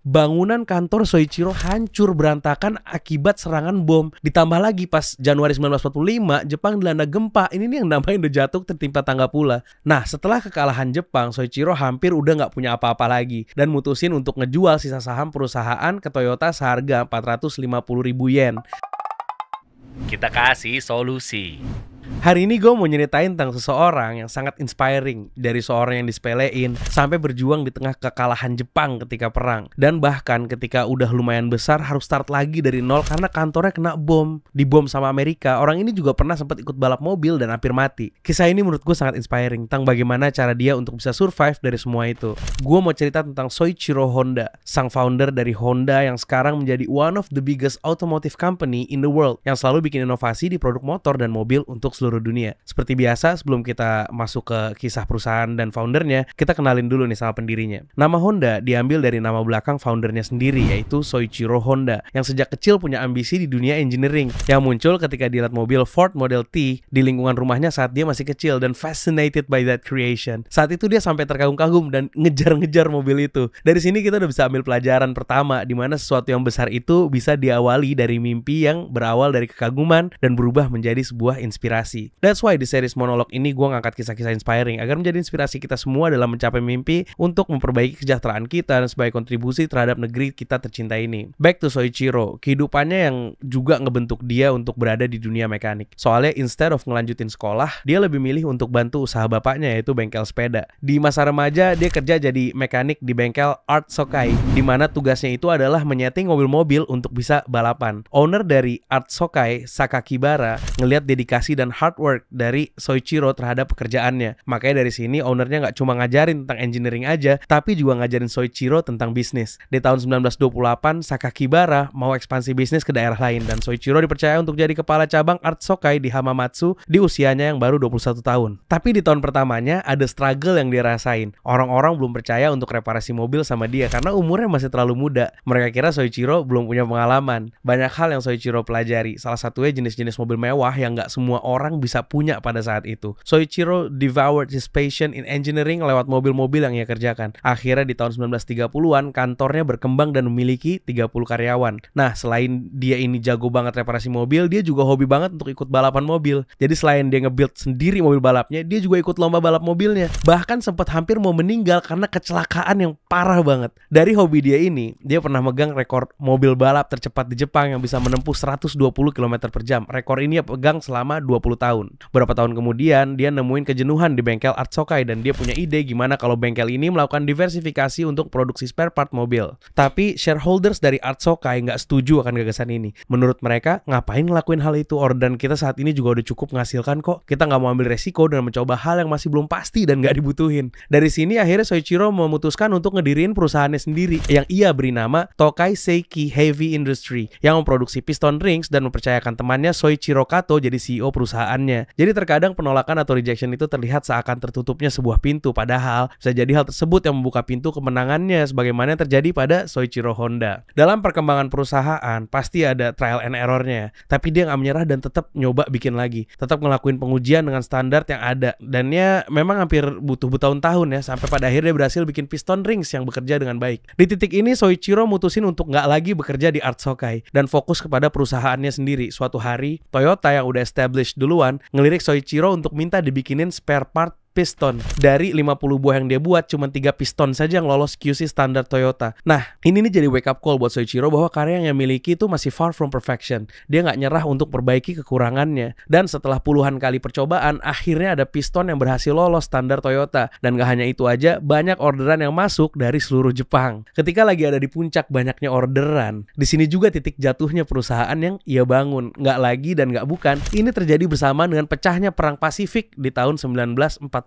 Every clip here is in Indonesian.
bangunan kantor Soichiro hancur berantakan akibat serangan bom. Ditambah lagi pas Januari 1945 Jepang dilanda gempa. Ini nih yang namanya udah jatuh tertimpa tangga pula. Nah, setelah kekalahan Jepang, Soichiro hampir udah nggak punya apa-apa lagi dan mutusin untuk ngejual sisa saham perusahaan ke Toyota seharga 450.000 yen. Kita kasih solusi. Hari ini gue mau nyeritain tentang seseorang yang sangat inspiring. Dari seorang yang disepelein sampai berjuang di tengah kekalahan Jepang ketika perang. Dan bahkan ketika udah lumayan besar harus start lagi dari nol karena kantornya kena bom. Dibom sama Amerika. Orang ini juga pernah sempat ikut balap mobil dan hampir mati. Kisah ini menurut gue sangat inspiring tentang bagaimana cara dia untuk bisa survive dari semua itu. Gue mau cerita tentang Soichiro Honda, sang founder dari Honda yang sekarang menjadi one of the biggest automotive company in the world, yang selalu bikin inovasi di produk motor dan mobil untuk seluruh dunia. Seperti biasa, sebelum kita masuk ke kisah perusahaan dan foundernya, kita kenalin dulu nih sama pendirinya. Nama Honda diambil dari nama belakang foundernya sendiri, yaitu Soichiro Honda, yang sejak kecil punya ambisi di dunia engineering, yang muncul ketika dia lihat mobil Ford Model T di lingkungan rumahnya saat dia masih kecil dan fascinated by that creation. Saat itu dia sampai terkagum-kagum dan ngejar-ngejar mobil itu. Dari sini kita udah bisa ambil pelajaran pertama, di mana sesuatu yang besar itu bisa diawali dari mimpi yang berawal dari kekaguman dan berubah menjadi sebuah inspirasi. That's why di series monolog ini gue ngangkat kisah-kisah inspiring agar menjadi inspirasi kita semua dalam mencapai mimpi untuk memperbaiki kesejahteraan kita dan sebagai kontribusi terhadap negeri kita tercinta ini. Back to Soichiro, kehidupannya yang juga ngebentuk dia untuk berada di dunia mekanik. Soalnya instead of ngelanjutin sekolah, dia lebih milih untuk bantu usaha bapaknya, yaitu bengkel sepeda. Di masa remaja dia kerja jadi mekanik di bengkel Art Sokai, di mana tugasnya itu adalah menyeting mobil-mobil untuk bisa balapan. Owner dari Art Sokai, Sakakibara, ngelihat dedikasi dan hard work dari Soichiro terhadap pekerjaannya. Makanya dari sini ownernya nggak cuma ngajarin tentang engineering aja, tapi juga ngajarin Soichiro tentang bisnis. Di tahun 1928, Sakakibara mau ekspansi bisnis ke daerah lain dan Soichiro dipercaya untuk jadi kepala cabang Art Sokai di Hamamatsu di usianya yang baru 21 tahun. Tapi di tahun pertamanya ada struggle yang dia rasain. Orang-orang belum percaya untuk reparasi mobil sama dia karena umurnya masih terlalu muda. Mereka kira Soichiro belum punya pengalaman. Banyak hal yang Soichiro pelajari. Salah satunya jenis-jenis mobil mewah yang nggak semua orang bisa punya pada saat itu. Soichiro devoured his passion in engineering lewat mobil-mobil yang ia kerjakan. Akhirnya di tahun 1930-an kantornya berkembang dan memiliki 30 karyawan. Nah, selain dia ini jago banget reparasi mobil, dia juga hobi banget untuk ikut balapan mobil. Jadi selain dia nge-build sendiri mobil balapnya, dia juga ikut lomba balap mobilnya. Bahkan sempat hampir mau meninggal karena kecelakaan yang parah banget. Dari hobi dia ini, dia pernah megang rekor mobil balap tercepat di Jepang yang bisa menempuh 120 km per jam. Rekor ini dia pegang selama 20 tahun. Beberapa tahun kemudian dia nemuin kejenuhan di bengkel Art Sokai dan dia punya ide gimana kalau bengkel ini melakukan diversifikasi untuk produksi spare part mobil. Tapi shareholders dari Art Sokai nggak setuju akan gagasan ini. Menurut mereka, ngapain ngelakuin hal itu? Order kita saat ini juga udah cukup menghasilkan kok. Kita nggak mau ambil resiko dan mencoba hal yang masih belum pasti dan nggak dibutuhin. Dari sini akhirnya Soichiro memutuskan untuk ngedirin perusahaannya sendiri yang ia beri nama Tokai Seiki Heavy Industry yang memproduksi piston rings dan mempercayakan temannya Soichiro Kato jadi CEO perusahaannya. Jadi terkadang penolakan atau rejection itu terlihat seakan tertutupnya sebuah pintu, padahal bisa jadi hal tersebut yang membuka pintu kemenangannya sebagaimana yang terjadi pada Soichiro Honda. Dalam perkembangan perusahaan pasti ada trial and errornya, tapi dia nggak menyerah dan tetap nyoba bikin lagi, tetap ngelakuin pengujian dengan standar yang ada, dan ya memang hampir butuh bertahun-tahun ya sampai pada akhirnya berhasil bikin piston rings yang bekerja dengan baik. Di titik ini Soichiro mutusin untuk nggak lagi bekerja di Art Sokai dan fokus kepada perusahaannya sendiri. Suatu hari Toyota yang udah established duluan ngelirik Soichiro untuk minta dibikinin spare part piston. Dari 50 buah yang dia buat, cuma 3 piston saja yang lolos QC standar Toyota. Nah, ini nih jadi wake up call buat Soichiro bahwa karya yang dia miliki itu masih far from perfection. Dia nggak nyerah untuk perbaiki kekurangannya. Dan setelah puluhan kali percobaan, akhirnya ada piston yang berhasil lolos standar Toyota. Dan gak hanya itu aja, banyak orderan yang masuk dari seluruh Jepang. Ketika lagi ada di puncak banyaknya orderan, di sini juga titik jatuhnya perusahaan yang ia bangun. Nggak lagi dan nggak bukan. Ini terjadi bersamaan dengan pecahnya Perang Pasifik di tahun 1941.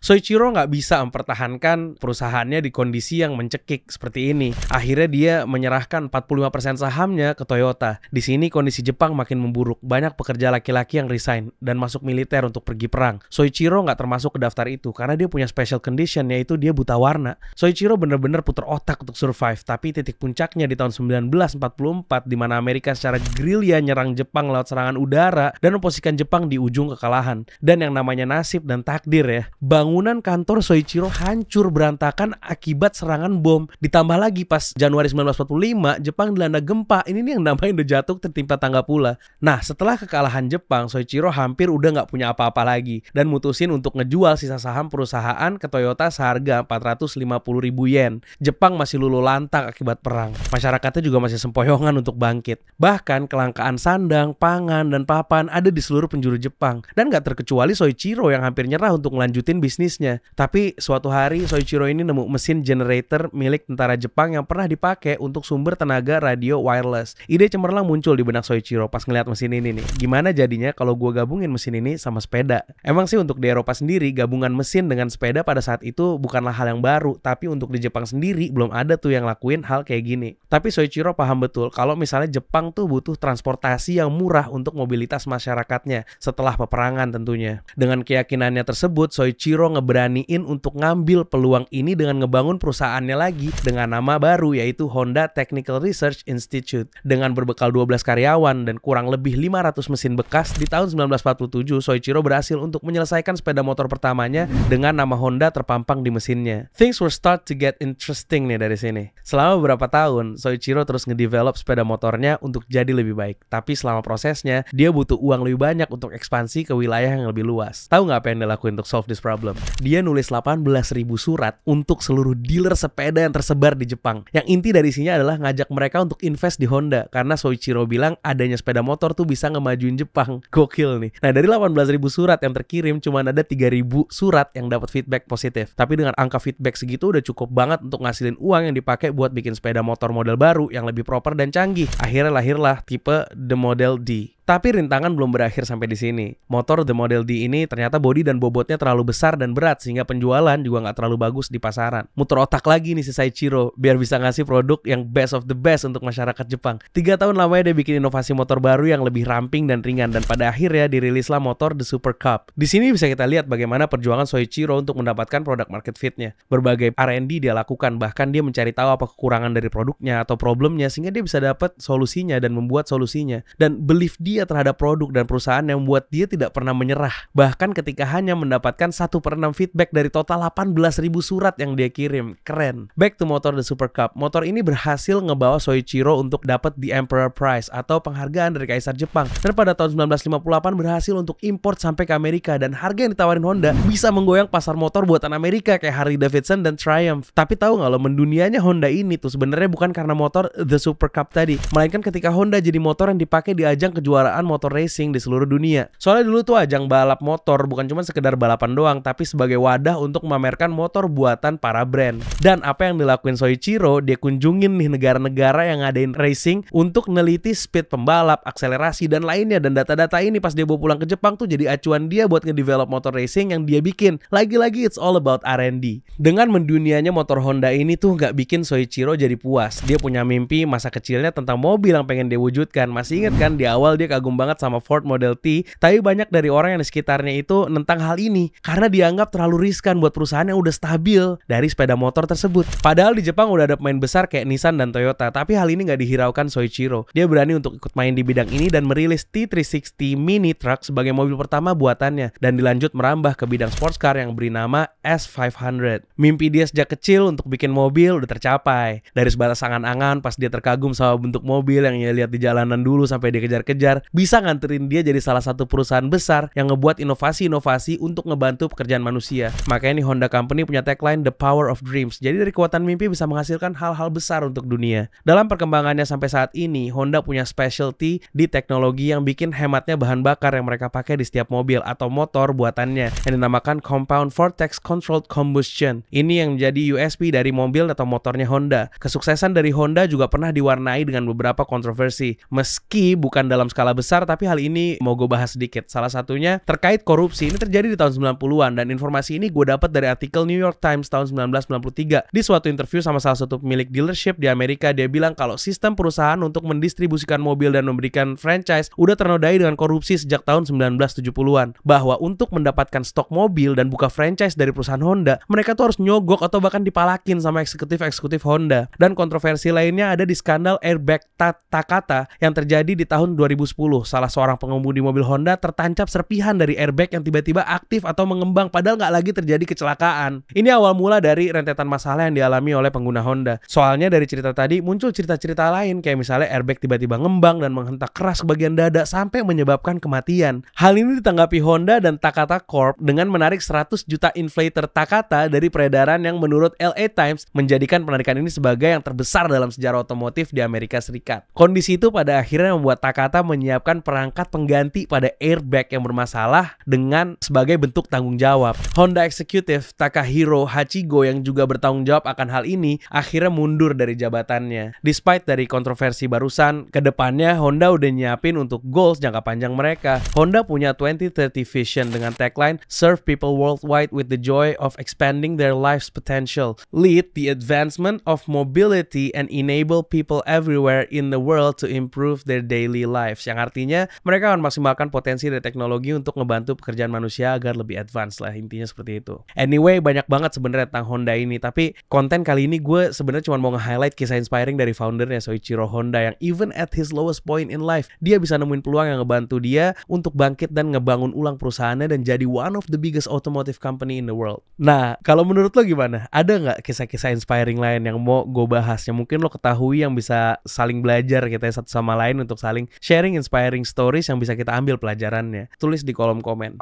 Soichiro nggak bisa mempertahankan perusahaannya di kondisi yang mencekik seperti ini. Akhirnya dia menyerahkan 45% sahamnya ke Toyota. Di sini kondisi Jepang makin memburuk. Banyak pekerja laki-laki yang resign dan masuk militer untuk pergi perang. Soichiro nggak termasuk ke daftar itu karena dia punya special condition, yaitu dia buta warna. Soichiro bener-bener puter otak untuk survive. Tapi titik puncaknya di tahun 1944 di mana Amerika secara gerilya nyerang Jepang lewat serangan udara dan memposisikan Jepang di ujung kekalahan. Dan yang namanya nasib dan takdir takdir ya. Bangunan kantor Soichiro hancur berantakan akibat serangan bom. Ditambah lagi pas Januari 1945 Jepang dilanda gempa. Ini nih yang namanya udah jatuh tertimpa tangga pula. Nah, setelah kekalahan Jepang, Soichiro hampir udah nggak punya apa-apa lagi dan mutusin untuk ngejual sisa saham perusahaan ke Toyota seharga 450.000 yen. Jepang masih luluh lantak akibat perang. Masyarakatnya juga masih sempoyongan untuk bangkit. Bahkan kelangkaan sandang, pangan, dan papan ada di seluruh penjuru Jepang. Dan nggak terkecuali Soichiro yang hampir nyerah untuk melanjutin bisnisnya. Tapi suatu hari Soichiro ini nemu mesin generator milik tentara Jepang yang pernah dipakai untuk sumber tenaga radio wireless. Ide cemerlang muncul di benak Soichiro pas ngeliat mesin ini nih. Gimana jadinya kalau gue gabungin mesin ini sama sepeda? Emang sih untuk di Eropa sendiri gabungan mesin dengan sepeda pada saat itu bukanlah hal yang baru. Tapi untuk di Jepang sendiri belum ada tuh yang lakuin hal kayak gini. Tapi Soichiro paham betul kalau misalnya Jepang tuh butuh transportasi yang murah untuk mobilitas masyarakatnya setelah peperangan tentunya. Dengan keyakinannya tersebut, Soichiro ngeberaniin untuk ngambil peluang ini dengan ngebangun perusahaannya lagi dengan nama baru yaitu Honda Technical Research Institute. Dengan berbekal 12 karyawan dan kurang lebih 500 mesin bekas, di tahun 1947 Soichiro berhasil untuk menyelesaikan sepeda motor pertamanya dengan nama Honda terpampang di mesinnya. Things were start to get interesting nih dari sini. Selama beberapa tahun, Soichiro terus ngedevelop sepeda motornya untuk jadi lebih baik. Tapi selama prosesnya, dia butuh uang lebih banyak untuk ekspansi ke wilayah yang lebih luas. Tahu nggak apa yang dia lakuin untuk solve this problem? Dia nulis 18.000 surat untuk seluruh dealer sepeda yang tersebar di Jepang. Yang inti dari isinya adalah ngajak mereka untuk invest di Honda. Karena Soichiro bilang adanya sepeda motor tuh bisa ngemajuin Jepang. Gokil nih. Nah, dari 18.000 surat yang terkirim, cuma ada 3.000 surat yang dapat feedback positif. Tapi dengan angka feedback segitu udah cukup banget untuk ngasilin uang yang dipakai buat bikin sepeda motor model baru yang lebih proper dan canggih. Akhirnya lahirlah tipe The Model D. Tapi rintangan belum berakhir sampai di sini. Motor The Model D ini ternyata bodi dan bobotnya terlalu besar dan berat sehingga penjualan juga nggak terlalu bagus di pasaran. Muter otak lagi nih si Soichiro biar bisa ngasih produk yang best of the best untuk masyarakat Jepang. 3 tahun lamanya dia bikin inovasi motor baru yang lebih ramping dan ringan dan pada akhirnya dirilislah motor The Super Cup. Di sini bisa kita lihat bagaimana perjuangan Soichiro untuk mendapatkan produk market fit-nya. Berbagai R&D dia lakukan, bahkan dia mencari tahu apa kekurangan dari produknya atau problemnya sehingga dia bisa dapat solusinya dan membuat solusinya. Dan belief dia terhadap produk dan perusahaan yang membuat dia tidak pernah menyerah. Bahkan ketika hanya mendapatkan 1/6 feedback dari total 18.000 surat yang dia kirim. Keren. Back to motor The Super Cup. Motor ini berhasil ngebawa Soichiro untuk dapat the Emperor Prize atau penghargaan dari Kaisar Jepang. Dan pada tahun 1958 berhasil untuk import sampai ke Amerika dan harga yang ditawarin Honda bisa menggoyang pasar motor buatan Amerika kayak Harley Davidson dan Triumph. Tapi tahu nggak lo, mendunianya Honda ini tuh sebenarnya bukan karena motor The Super Cup tadi, melainkan ketika Honda jadi motor yang dipakai di ajang kejuaraan motor racing di seluruh dunia. Soalnya dulu tuh ajang balap motor bukan cuma sekedar balapan doang, tapi sebagai wadah untuk memamerkan motor buatan para brand. Dan apa yang dilakuin Soichiro, dia kunjungin nih negara-negara yang ngadain racing untuk neliti speed pembalap, akselerasi dan lainnya. Dan data-data ini pas dia bawa pulang ke Jepang tuh jadi acuan dia buat ngedevelop motor racing yang dia bikin. Lagi-lagi it's all about R&D. Dengan mendunianya motor Honda ini tuh nggak bikin Soichiro jadi puas. Dia punya mimpi masa kecilnya tentang mobil yang pengen dia wujudkan. Masih inget kan di awal dia kagum banget sama Ford Model T, tapi banyak dari orang yang di sekitarnya itu nentang hal ini karena dianggap terlalu riskan buat perusahaan yang udah stabil dari sepeda motor tersebut. Padahal di Jepang udah ada pemain besar kayak Nissan dan Toyota, tapi hal ini nggak dihiraukan Soichiro. Dia berani untuk ikut main di bidang ini dan merilis T360 mini truck sebagai mobil pertama buatannya dan dilanjut merambah ke bidang sports car yang beri nama S500. Mimpi dia sejak kecil untuk bikin mobil udah tercapai. Dari sebatas angan-angan pas dia terkagum sama bentuk mobil yang dia lihat di jalanan dulu sampai dia kejar-kejar, bisa nganterin dia jadi salah satu perusahaan besar yang ngebuat inovasi-inovasi untuk ngebantu pekerjaan manusia. Makanya nih Honda Company punya tagline The Power of Dreams. Jadi dari kekuatan mimpi bisa menghasilkan hal-hal besar untuk dunia. Dalam perkembangannya sampai saat ini, Honda punya specialty di teknologi yang bikin hematnya bahan bakar yang mereka pakai di setiap mobil atau motor buatannya yang dinamakan Compound Vortex Controlled Combustion. Ini yang menjadi USP dari mobil atau motornya Honda. Kesuksesan dari Honda juga pernah diwarnai dengan beberapa kontroversi. Meski bukan dalam skala besar, tapi hal ini mau gue bahas sedikit. Salah satunya terkait korupsi. Ini terjadi di tahun 90-an dan informasi ini gue dapat dari artikel New York Times tahun 1993. Di suatu interview sama salah satu pemilik dealership di Amerika, dia bilang kalau sistem perusahaan untuk mendistribusikan mobil dan memberikan franchise udah ternodai dengan korupsi sejak tahun 1970-an. Bahwa untuk mendapatkan stok mobil dan buka franchise dari perusahaan Honda, mereka tuh harus nyogok atau bahkan dipalakin sama eksekutif-eksekutif Honda. Dan kontroversi lainnya ada di skandal airbag Takata yang terjadi di tahun 2010 salah seorang pengemudi mobil Honda tertancap serpihan dari airbag yang tiba-tiba aktif atau mengembang padahal nggak lagi terjadi kecelakaan. Ini awal mula dari rentetan masalah yang dialami oleh pengguna Honda. Soalnya dari cerita tadi muncul cerita-cerita lain kayak misalnya airbag tiba-tiba ngembang dan menghentak keras ke bagian dada sampai menyebabkan kematian. Hal ini ditanggapi Honda dan Takata Corp dengan menarik 100 juta inflator Takata dari peredaran yang menurut LA Times menjadikan penarikan ini sebagai yang terbesar dalam sejarah otomotif di Amerika Serikat. Kondisi itu pada akhirnya membuat Takata menyiapkan perangkat pengganti pada airbag yang bermasalah dengan sebagai bentuk tanggung jawab. Honda Executive Takahiro Hachigo yang juga bertanggung jawab akan hal ini akhirnya mundur dari jabatannya. Despite dari kontroversi barusan, kedepannya Honda udah nyiapin untuk goals jangka panjang mereka. Honda punya 2030 vision dengan tagline Serve people worldwide with the joy of expanding their life's potential, lead the advancement of mobility and enable people everywhere in the world to improve their daily lives. Yang artinya mereka akan maksimalkan potensi dari teknologi untuk ngebantu pekerjaan manusia agar lebih advance lah, intinya seperti itu. Anyway, banyak banget sebenarnya tentang Honda ini, tapi konten kali ini gue sebenarnya cuma mau nge-highlight kisah inspiring dari foundernya Soichiro Honda yang even at his lowest point in life, dia bisa nemuin peluang yang ngebantu dia untuk bangkit dan ngebangun ulang perusahaannya dan jadi one of the biggest automotive company in the world. Nah, kalau menurut lo gimana? Ada nggak kisah-kisah inspiring lain yang mau gue bahas yang mungkin lo ketahui yang bisa saling belajar kita satu sama lain untuk saling sharing inspiring stories yang bisa kita ambil pelajarannya? Tulis di kolom komen.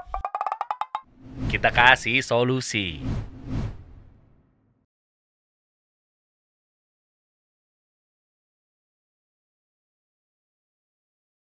Kita kasih solusi.